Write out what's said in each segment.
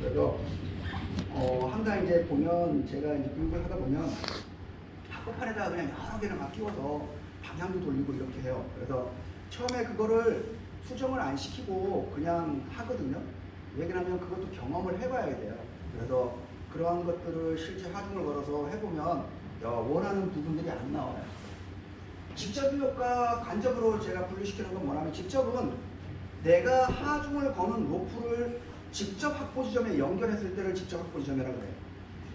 그래서 항상 이제 보면 제가 이제 교육을 하다 보면 학급판에다가 그냥 여러 개를 막 끼워서 방향도 돌리고 이렇게 해요. 그래서 처음에 그거를 수정을 안 시키고 그냥 하거든요. 왜냐하면 그것도 경험을 해봐야 돼요. 그래서 그러한 것들을 실제 하중을 걸어서 해보면 원하는 부분들이 안 나와요. 직접 효과 간접으로 제가 분류시키는 건 뭐냐면, 직접은 내가 하중을 거는 로프를 직접 확보 지점에 연결했을 때를 직접 확보 지점이라고 해요.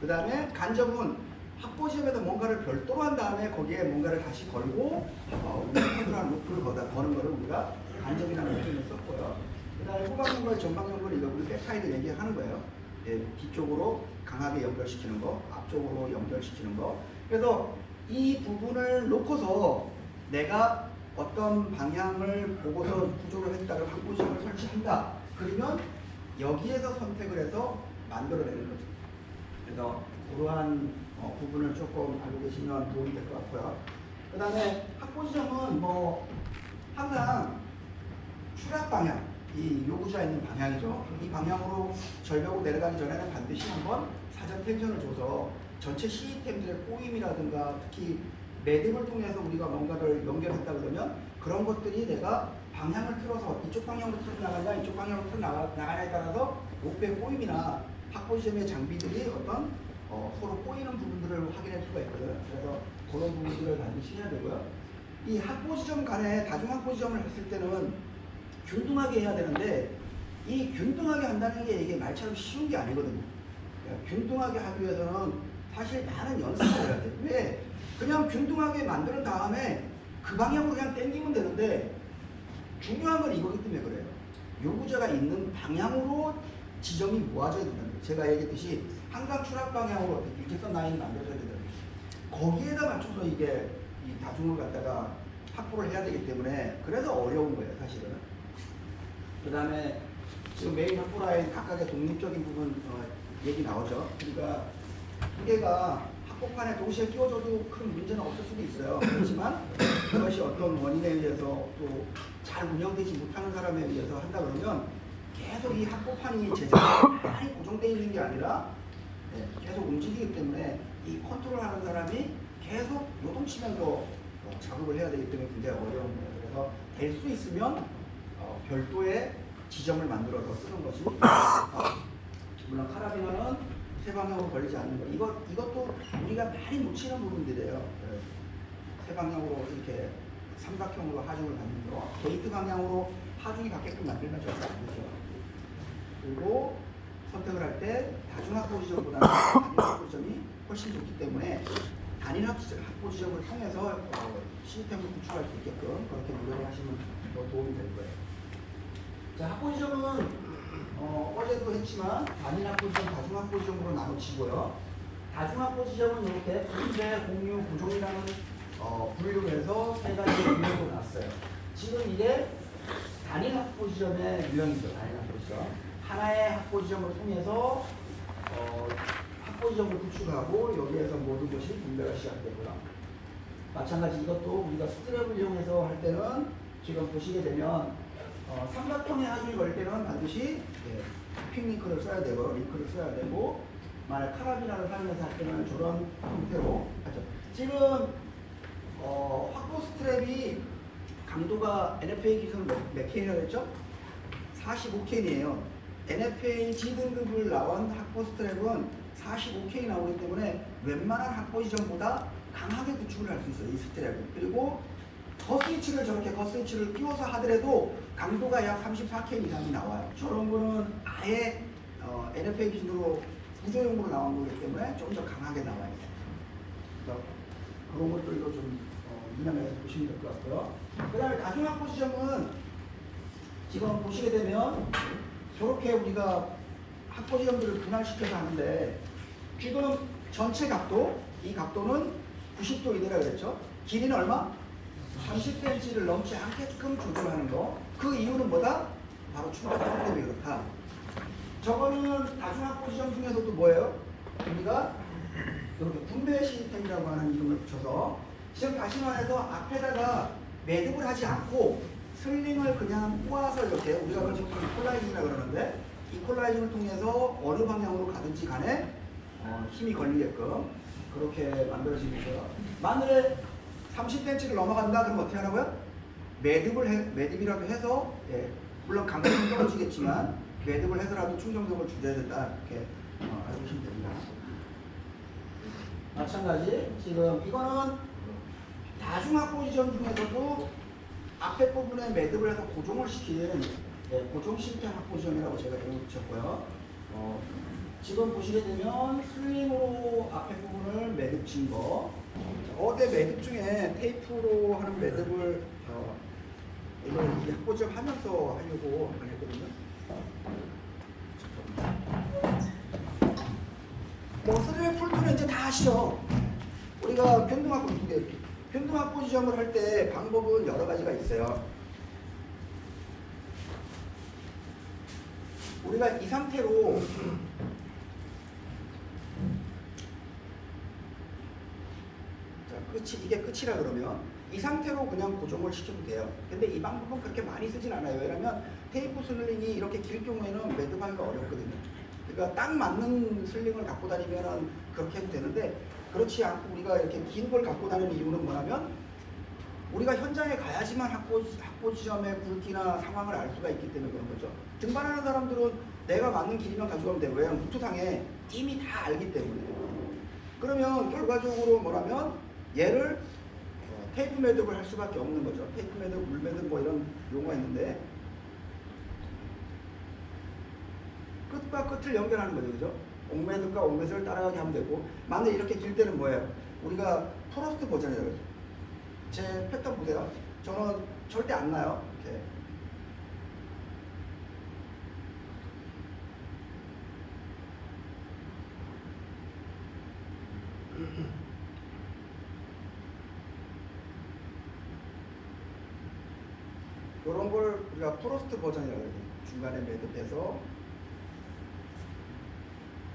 그 다음에 간접은 확보 지점에다 뭔가를 별도로 한 다음에 거기에 뭔가를 다시 걸고 컨트롤한 로프를 거는 거를 우리가 간접이라는 표현을 썼고요. 그 다음에 후방연결, 전방연결, 이거 우리 백사이드 얘기하는 거예요. 예, 뒤쪽으로 강하게 연결시키는 거, 앞쪽으로 연결시키는 거. 그래서 이 부분을 놓고서 내가 어떤 방향을 보고서 구조를 했다가 확보지점을 설치한다. 그러면 여기에서 선택을 해서 만들어내는 거죠. 그래서 그러한 부분을 조금 알고 계시면 도움이 될 것 같고요. 그 다음에 확보지점은 뭐 항상 추락 방향, 이 요구자 있는 방향이죠. 이 방향으로 절벽으로 내려가기 전에는 반드시 한번 사전 텐션을 줘서 전체 시스템들의 꼬임이라든가 특히 매듭을 통해서 우리가 뭔가를 연결했다 그러면 그런 것들이 내가 방향을 틀어서 이쪽 방향으로 틀어 나가냐 이쪽 방향으로 틀어 나가냐에 따라서 로프의 꼬임이나 확보 지점의 장비들이 어떤 서로 꼬이는 부분들을 확인할 수가 있거든요. 그래서 그런 부분들을 반드시 해야 되고요. 이 확보 지점 간에 다중 확보 지점을 했을 때는 균등하게 해야 되는데, 이 균등하게 한다는 게 이게 말처럼 쉬운 게 아니거든요. 균등하게 하기 위해서는 사실 많은 연습을 해야 돼요. 왜? 그냥 균등하게 만든 다음에 그 방향으로 그냥 당기면 되는데, 중요한 건 이거기 때문에 그래요. 요구자가 있는 방향으로 지점이 모아져야 된다는 거예요. 제가 얘기했듯이 항상 추락 방향으로 일직선 라인이 만들어져야 된다는 거예요. 거기에다 맞춰서 이게 이 다중을 갖다가 확보를 해야 되기 때문에 그래서 어려운 거예요, 사실은. 그 다음에 지금 메인 확보 라인 각각의 독립적인 부분 얘기 나오죠. 그러니까 두 개가 확보판에 동시에 끼워줘도 큰 문제는 없을 수도 있어요. 그렇지만 그것이 어떤 원인에 의해서 또 잘 운영되지 못하는 사람에 의해서 한다 그러면 계속 이 확보판이 제자리에 많이 고정되어 있는 게 아니라 계속 움직이기 때문에 이 컨트롤하는 사람이 계속 요동치면서 작업을 해야 되기 때문에 굉장히 어려운 거예요. 그래서 될 수 있으면 별도의 지점을 만들어서 쓰는 것이 물론 카라비너는 세 방향으로 걸리지 않는 거, 이것도 우리가 많이 놓치는 부분들이에요. 세 방향으로 이렇게 삼각형으로 하중을 받는 거, 게이트 방향으로 하중이 받게끔 만들면 절대 안 되죠. 그리고 선택을 할 때 다중 확보 지점보다는 단일 확보 지점이 훨씬 좋기 때문에 단일 확보 지점을 통해서 시스템을 구축할 수 있게끔 그렇게 노력을 하시면 더 도움이 될 거예요. 자, 확보 지점은 어제도 했지만 단일 확보 지점, 다중 확보 지점으로 나눠지고요. 다중 확보 지점은 이렇게 분배, 공유, 구종이라는 분류를 해서 세 가지 유형으로 나왔어요. 지금 이게 단일 확보 지점의 유형이죠. 단일 확보 지점. 하나의 확보 지점을 통해서 확보 지점을 구축하고 여기에서 모든 것이 분배가 시작되고요. 마찬가지 이것도 우리가 스트랩을 이용해서 할 때는 지금 보시게 되면 삼각형의 하중이 걸 때는 반드시 핑링크를 써야 되고 링크를 써야 되고, 만약 카라비나를 사용해서 할 때는 저런 형태로 하죠. 지금 확보 스트랩이 강도가 NFA 기준 몇 K라고 했죠? 45K이에요. NFA G등급을 나온 확보 스트랩은 45K 나오기 때문에 웬만한 확보 지점보다 강하게 구축을 할 수 있어요, 이 스트랩은. 그리고 겉스위치를 저렇게 겉스위치를 끼워서 하더라도 강도가 약 34K 이상이 나와요. 저런 거는 아예 NFA 기준으로 구조용으로 나온 거기 때문에 좀 더 강하게 나와요. 그래서 그런 것들도 좀 유념해서 보시면 될 것 같고요. 그 다음에 다중 확보 지점은 지금 보시게 되면 저렇게 우리가 확보 지점들을 분할시켜서 하는데, 지금 전체 각도, 이 각도는 90도 이내라 그랬죠. 길이는 얼마? 30cm를 넘지 않게끔 조절하는 거. 그 이유는 뭐다? 바로 충격하기 때문에 그렇다. 저거는 다중 확보 지점 중에서도 뭐예요? 우리가 이렇게 분배 시스템이라고 하는 이름을 붙여서, 지금 다시 말해서 앞에다가 매듭을 하지 않고 슬링을 그냥 꼬아서 이렇게, 우리가 그걸 지금 콜라이징이라고 그러는데, 이 이퀄라이징을 통해서 어느 방향으로 가든지 간에 힘이 걸리게끔 그렇게 만들어지고 있어요. 만일에 30cm를 넘어간다 그러면 어떻게 하라고요? 매듭이라도 해서, 예, 물론 강도는 떨어지겠지만 매듭을 해서라도 충정적으로 줄여야 된다, 이렇게 알고 계시면 됩니다. 마찬가지 지금 이거는 다중합보 지점 중에서도 앞에 부분에 매듭을 해서 고정을 시키는, 예, 고정 시스템 합보 지점이라고 제가 이름을 붙였고요. 지금 보시게 되면 슬림으로 앞에 부분을 매듭 친 거, 어대 매듭 중에 테이프로 하는 매듭을 이걸 이 합보 지점 하면서 하려고 한번 했거든요. 뭐 슬림 풀트는 이제 다 아시죠? 우리가 변동합보 지점을 할 때 방법은 여러 가지가 있어요. 우리가 이 상태로 이게 끝이라 그러면 이 상태로 그냥 고정을 시켜도 돼요. 근데 이 방법은 그렇게 많이 쓰진 않아요. 왜냐면 테이프 슬링이 이렇게 길 경우에는 매듭하기가 어렵거든요. 그러니까 딱 맞는 슬링을 갖고 다니면 그렇게 해도 되는데, 그렇지 않고 우리가 이렇게 긴 걸 갖고 다니는 이유는 뭐냐면 우리가 현장에 가야지만 합보 지점의 굵기나 상황을 알 수가 있기 때문에 그런 거죠. 등반하는 사람들은 내가 맞는 길이만 가져가면 돼요. 왜냐면 루트상에 이미 다 알기 때문에. 그러면 결과적으로 뭐냐면 얘를 테이프 매듭을 할 수밖에 없는 거죠. 테이프 매듭, 물 매듭 뭐 이런 용어가 있는데 끝과 끝을 연결하는 거죠. 그죠? 옥매듭과 옥매듭을 따라가게 하면 되고, 만약에 이렇게 길 때는 뭐예요? 우리가 프로스트 버전이라고 그러죠. 제 패턴 보세요. 저는 절대 안 나요. 이렇게. 이런 걸 우리가 프로스트 버전이라고 해요. 중간에 매듭해서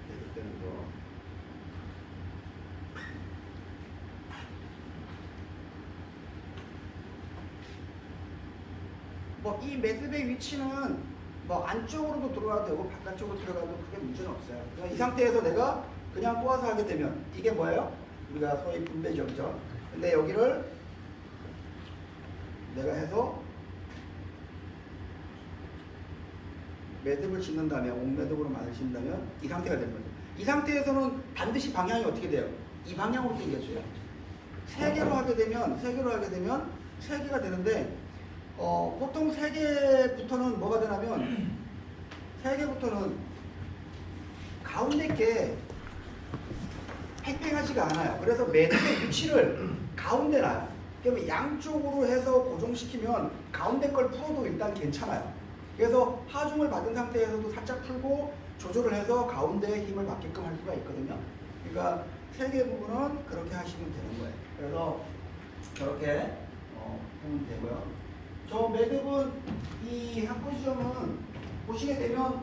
매듭되는 거. 뭐 이 매듭의 위치는 뭐 안쪽으로도 들어가도 되고 바깥쪽으로 들어가도 크게 문제는 없어요. 그러니까 이 상태에서 내가 그냥 꼬아서 하게 되면 이게 뭐예요? 우리가 소위 분배점이죠. 근데 여기를 내가 해서 매듭을 짓는다면, 옥매듭으로 만드신다면 이 상태가 되는 거죠. 이 상태에서는 반드시 방향이 어떻게 돼요? 이 방향으로 당겨줘요. 세 개로 하게 되면 세 개가 되는데, 보통 세 개부터는 뭐가 되냐면, 세 개부터는 가운데 게 팽팽하지가 않아요. 그래서 매듭의 위치를 가운데 놔요. 그러면 양쪽으로 해서 고정시키면 가운데 걸 풀어도 일단 괜찮아요. 그래서 하중을 받은 상태에서도 살짝 풀고 조절을 해서 가운데에 힘을 받게끔 할 수가 있거든요. 그러니까 세 개 부분은 그렇게 하시면 되는 거예요. 그래서 저렇게 보면 되고요. 저 매듭은 이 합보 지점은 보시게 되면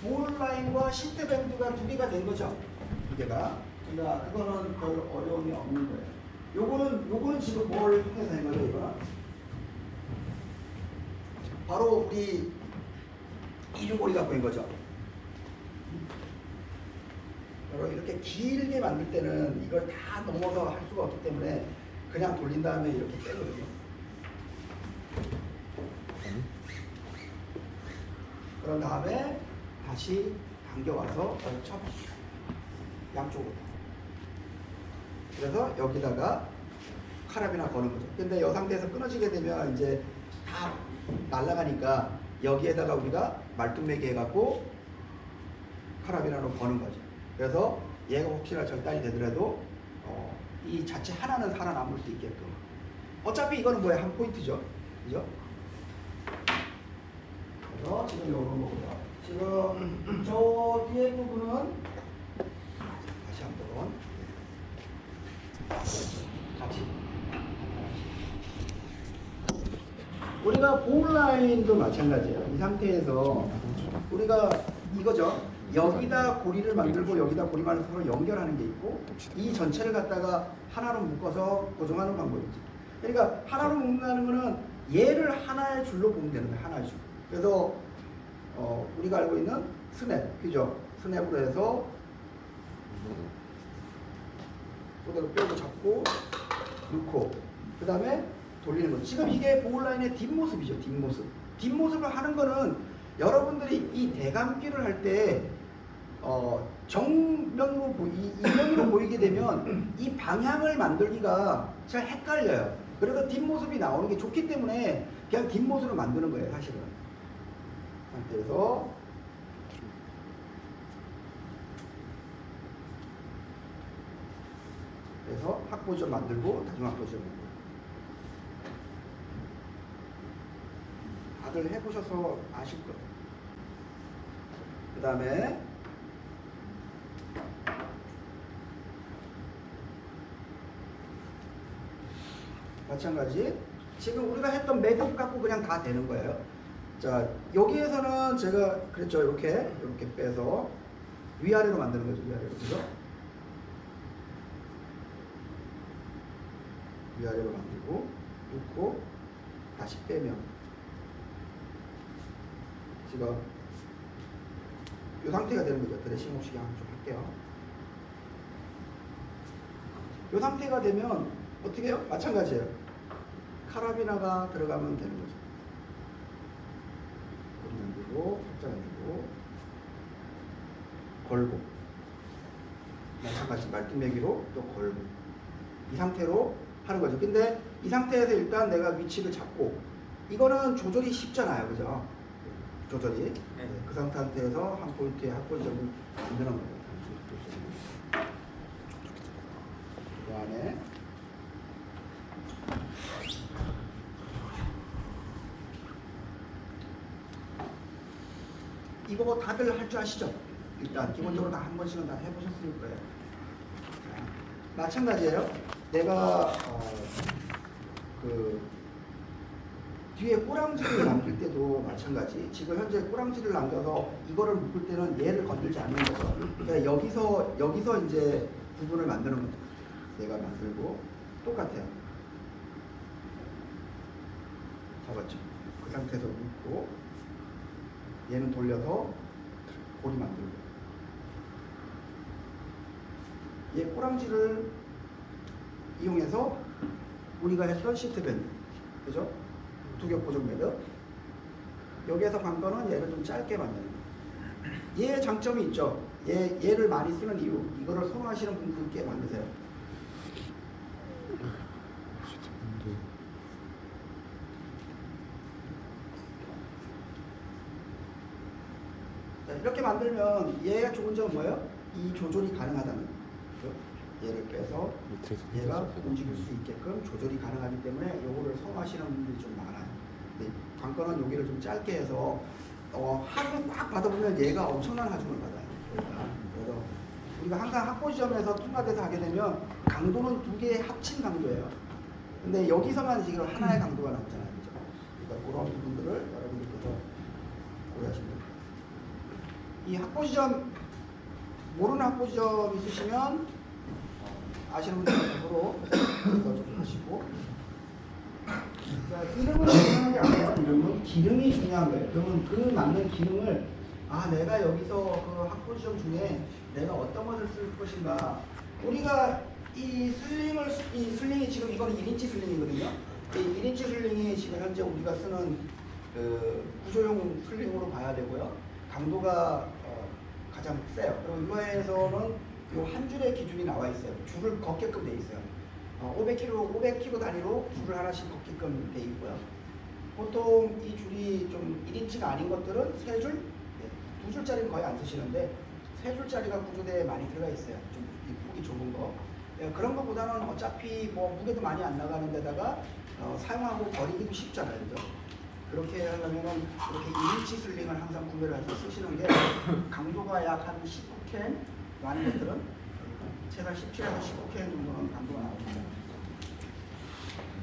볼 라인과 시트 밴드가 두 개가 된 거죠. 두 개가. 그러니까 그거는 별 어려움이 없는 거예요. 요거는 지금 뭘 통해서 된 거죠, 이거는? 바로 우리 이중고리 갖고 있는 거죠. 바로 이렇게 길게 만들 때는 이걸 다 넘어서 할 수가 없기 때문에 그냥 돌린 다음에 이렇게 빼거든요. 그런 다음에 다시 당겨와서 쳐봅니다. 양쪽으로. 그래서 여기다가 카라비나 거는 거죠. 근데 이 상태에서 끊어지게 되면 이제 다 날아가니까 여기에다가 우리가 말뚝매기 해갖고 카라비나로 거는 거죠. 그래서 얘가 혹시나 절단이 되더라도 이 자체 하나는 살아남을 수 있게끔. 어차피 이거는 뭐야? 한 포인트죠. 그죠? 그래서 지금 요런 거고요. 지금 저 뒤에 부분은 다시 한번 같이 우리가 볼 라인도 마찬가지예요. 이 상태에서 우리가 이거죠. 여기다 고리를 만들고 여기다 고리 만들어서 서로 연결하는 게 있고, 이 전체를 갖다가 하나로 묶어서 고정하는 방법이지. 그러니까 하나로 묶는다는 거는 얘를 하나의 줄로 보면 되는 거예요. 하나의 줄. 그래서 우리가 알고 있는 스냅, 그죠? 스냅으로 해서 그대로 빼고 잡고 넣고 그 다음에 돌리는 거죠. 지금 이게 보울라인의 뒷모습이죠. 뒷모습. 뒷모습을 하는 거는 여러분들이 이 대감기를 할 때 정면으로 이면으로 보이게 되면 이 방향을 만들기가 잘 헷갈려요. 그래서 뒷모습이 나오는 게 좋기 때문에 그냥 뒷모습을 만드는 거예요, 사실은. 상태에서 그래서 학보지점 만들고 다중 학보지점 만들고. 다들 해보셔서 아실 거예요. 그 다음에 마찬가지 지금 우리가 했던 매듭 갖고 그냥 다 되는 거예요. 자, 여기에서는 제가 그랬죠. 이렇게 빼서 위아래로 만드는 거죠. 위아래로. 그죠? 위아래로 만들고 놓고 다시 빼면 지금 이 상태가 되는 거죠. 드레싱 없이 그냥 좀 할게요. 이 상태가 되면 어떻게 해요? 마찬가지예요. 카라비나가 들어가면 되는 거죠. 고리 만들고 살짝 만들고 걸고 마찬가지 말뚝매기로 또 걸고 이 상태로 하는 거죠. 근데 이 상태에서 일단 내가 위치를 잡고 이거는 조절이 쉽잖아요. 그죠? 조절이. 네. 그 상태에서 한 포인트에 학보지점을 만드는 거예요. 그 안에 이거 다들 할 줄 아시죠? 일단 기본적으로 다 한 번씩은 다 해보셨을 거예요. 자, 마찬가지예요. 내가 그 뒤에 꼬랑지를 남길 때도 마찬가지. 지금 현재 꼬랑지를 남겨서 이거를 묶을 때는 얘를 건들지 않는 거죠. 그러니까 여기서 이제 부분을 만드는 거죠. 내가 만들고 똑같아요. 잡았죠. 그 상태에서 묶고 얘는 돌려서 고리 만들고 얘 꼬랑지를 이용해서 우리가 했던 시트 밴드, 그죠? 두겹 고정 매듭. 여기에서 관건은 얘를 좀 짧게 만드는 거예요. 얘의 장점이 있죠. 얘를 많이 쓰는 이유, 이거를 선호하시는 분들께 만드세요. 자, 이렇게 만들면 얘가 좋은 점은 뭐예요? 이 조절이 가능하다는 거죠. 얘를 빼서 얘가 움직일 수 있게끔 조절이 가능하기 때문에 요거를 선호하시는 분들이 좀 많아요. 근데 관건은 여기를 좀 짧게 해서 하중을 꽉 받아보면 얘가 엄청난 하중을 받아요. 그래서 우리가 항상 학보지점에서 통과돼서 하게 되면 강도는 두 개의 합친 강도예요. 근데 여기서만 지금 하나의 강도가 나오잖아요. 그죠? 그러니까 그런 부분들을 여러분들께서 고려하시면 됩니다. 이 학보지점 모르는 학보지점 있으시면 아시는 분들은 서로 좀 하시고. 자, 이름은 중요한 게 아니라 이름은 기능이 중요한 거예요. 그러면 그 맞는 기능을 내가 여기서 그 학보지점 중에 내가 어떤 것을 쓸 것인가. 우리가 이 슬링이 지금 이거는 1인치 슬링이거든요. 이 1인치 슬링이 지금 현재 우리가 쓰는 그 구조용 슬링으로 봐야 되고요. 강도가 가장 세요. 그리고 이거에서는 요 한 줄의 기준이 나와 있어요. 줄을 걷게끔 돼 있어요. 500kg 단위로 줄을 하나씩 걷게끔 돼 있고요. 보통 이 줄이 좀 1인치가 아닌 것들은 3줄, 2줄짜리는 거의 안 쓰시는데 3줄짜리가 구조대에 많이 들어가 있어요. 좀 폭이 좁은 거. 그런 것보다는 어차피 뭐 무게도 많이 안 나가는 데다가 사용하고 버리기도 쉽잖아요. 그죠? 그렇게 하려면은 이렇게 1인치 슬링을 항상 구매를 해서 쓰시는 게 강도가 약 한 19캔 많은 것들은 최소 17에서 19캔 정도는 강도가 나옵니다.